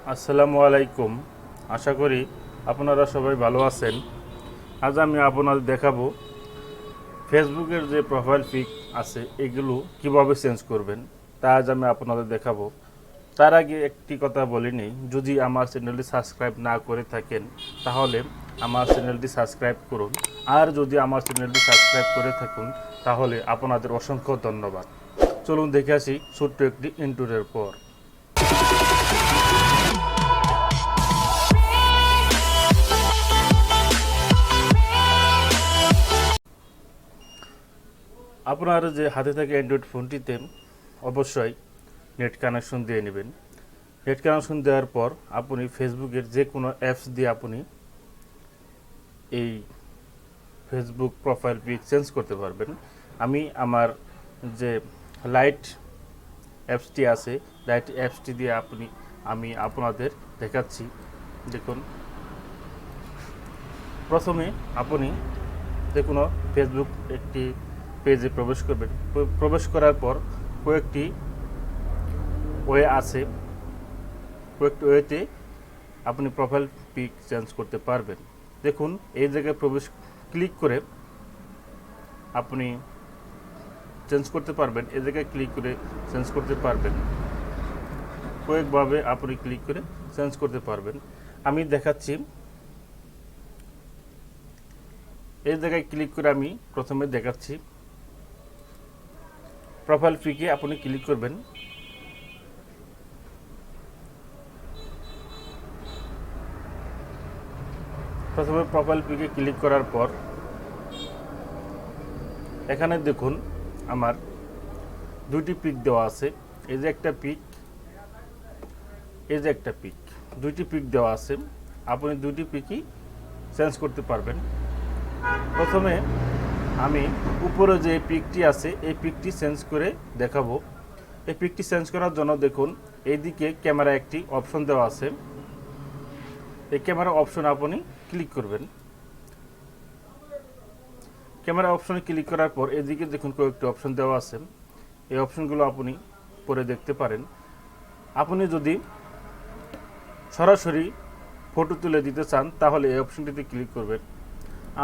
আসসালামু আলাইকুম। আশা করি আপনারা সবাই ভালো আছেন। আজ আমি আপনাদের দেখাবো ফেসবুকের যে প্রোফাইল পিক আছে এগুলো কিভাবে চেঞ্জ করবেন, তা আজ আমি আপনাদের দেখাবো। তার আগে একটি কথা বলে নিই, যদি আমার চ্যানেলটি সাবস্ক্রাইব না করে থাকেন তাহলে আমার চ্যানেলটি সাবস্ক্রাইব করুন, আর যদি আমার চ্যানেলটি সাবস্ক্রাইব করে থাকুন তাহলে আপনাদের অসংখ্য ধন্যবাদ। চলুন দেখে আসি ছোট্ট একটি ইন্ট্রোর পর। আপনার যে হাতে থাকে অ্যান্ড্রয়েড ফোনটিতে অবশ্যই নেট কানেকশন দিয়ে নেবেন। নেট কানেকশন দেওয়ার পর আপনি ফেসবুকের যে কোনো অ্যাপস দিয়ে আপনি এই ফেসবুক প্রোফাইল পিক চেঞ্জ করতে পারবেন। আমি আমার যে লাইট অ্যাপসটি আছে, লাইট অ্যাপসটি দিয়ে আমি আপনাদের দেখাচ্ছি। দেখুন, প্রথমে আপনি যে কোনো ফেসবুক একটি পেজে প্রবেশ করবেন। প্রবেশ করার পর কয়েকটি ওয়ে আছে, কয়েকটি ওয়েতে আপনি প্রোফাইল পিক চেঞ্জ করতে পারবেন। দেখুন, এই জায়গায় ক্লিক করে আপনি চেঞ্জ করতে পারবেন। এই জায়গায় ক্লিক করে চেঞ্জ করতে পারবেন। কয়েকভাবে আপনি ক্লিক করে চেঞ্জ করতে পারবেন। আমি দেখাচ্ছি। এই জায়গায় ক্লিক করে আমি প্রথমে দেখাচ্ছি। প্রোফাইল পিকে আপনি ক্লিক করবেন। প্রথমে প্রোফাইল পিকে ক্লিক করার পর এখানে দেখুন আমার দুইটি পিক দেওয়া আছে। এই যে একটা পিক, এই যে একটা পিক, দুইটি পিক দেওয়া আছে। আপনি দুইটি পিকই চেঞ্জ করতে পারবেন। প্রথমে আমি উপরে যে পিকটি আছে এই পিকটি চেঞ্জ করে দেখাবো। এই পিকটি চেঞ্জ করার জন্য দেখুন এইদিকে ক্যামেরা একটি অপশন দেওয়া আছে। এই ক্যামেরা অপশন আপনি ক্লিক করবেন। ক্যামেরা অপশনে ক্লিক করার পর এদিকে দেখুন কয়েকটি অপশন দেওয়া আছে। এই অপশনগুলো আপনি পরে দেখতে পারেন। আপনি যদি সরাসরি ফটো তুলে দিতে চান তাহলে এই অপশনটিতে ক্লিক করবেন।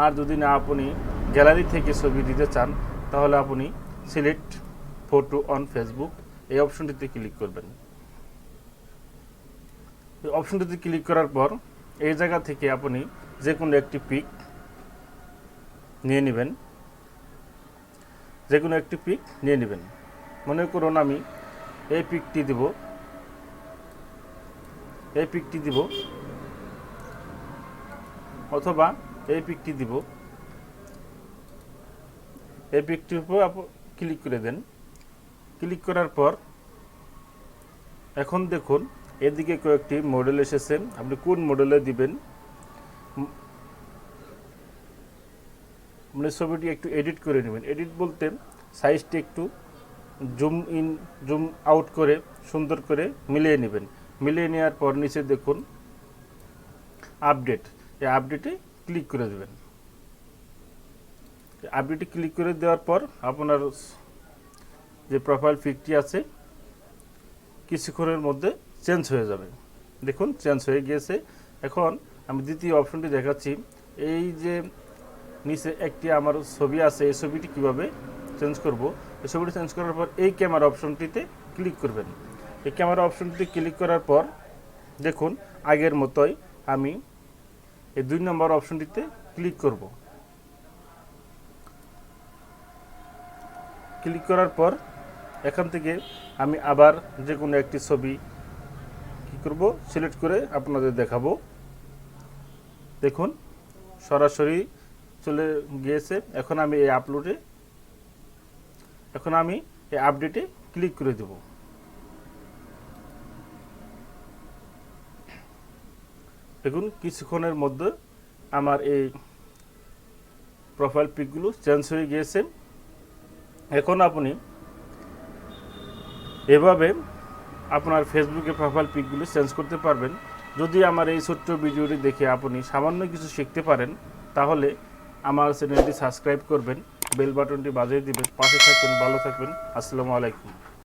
আর যদি না আপনি গ্যালারি থেকে ছবি দিতে চান তাহলে আপনি সিলেক্ট ফটো অন ফেসবুক এই অপশনটিতে ক্লিক করবেন। এই অপশনটিতে ক্লিক করার পর এই জায়গা থেকে আপনি যে কোনো একটি পিক নিয়ে নেবেন। যে কোনো একটি পিক নিয়ে নেবেন। মনে করুন আমি এই পিকটি দিব, এই পিকটি দিব, অথবা এই পিকটি দিব। এই পিকটির উপর ক্লিক করে দেন। ক্লিক করার পর এখন দেখুন এদিকে কয়েকটি মডেল এসেছে। আপনি কোন মডেলে দিবেন, মানে ছবিটি একটু এডিট করে নেবেন। এডিট বলতে সাইজটি একটু জুম ইন জুম আউট করে সুন্দর করে মিলিয়ে নেবেন। মিলিয়ে নেওয়ার পর নিচে দেখুন আপডেট, এই আপডেটে ক্লিক করে দেবেন। আপডেটে ক্লিক করে দেওয়ার পর আপনার যে প্রোফাইল পিকটি আছে কিছুক্ষণের মধ্যে চেঞ্জ হয়ে যাবে। দেখুন চেঞ্জ হয়ে গিয়েছে। এখন আমি দ্বিতীয় অপশনটি দেখাচ্ছি। এই যে নিচে একটি আমার ছবি আছে, এই ছবিটি কিভাবে চেঞ্জ করব। এই ছবিটি চেঞ্জ করার পর এই ক্যামেরা অপশনটিতে ক্লিক করবেন। এই ক্যামেরা অপশনটিতে ক্লিক করার পর দেখুন আগের মতোই আমি এই 2 নম্বর অপশনটিতে ক্লিক করব। ক্লিক করার পর এখান থেকে আমি আবার যে কোনো একটি ছবি কি করব সিলেক্ট করে আপনাদের দেখাবো। দেখুন সরাসরি চলে গিয়েছে। এখন আমি এই আপডেটে ক্লিক করে দেব। দেখুন কিছুক্ষণের মধ্যে আমার এই প্রোফাইল পিকগুলো চেঞ্জ হয়ে গিয়েছে। এখন আপনি এভাবে আপনার ফেসবুকে প্রোফাইল পিকগুলো চেঞ্জ করতে পারবেন। যদি আমার এই ছোট্ট ভিডিওটি দেখে আপনি সামান্য কিছু শিখতে পারেন তাহলে আমার চ্যানেলটি সাবস্ক্রাইব করবেন, বেল বাটনটি বাজিয়ে দিবেন, পাশে থাকবেন। ভালো থাকবেন। আসসালামু আলাইকুম।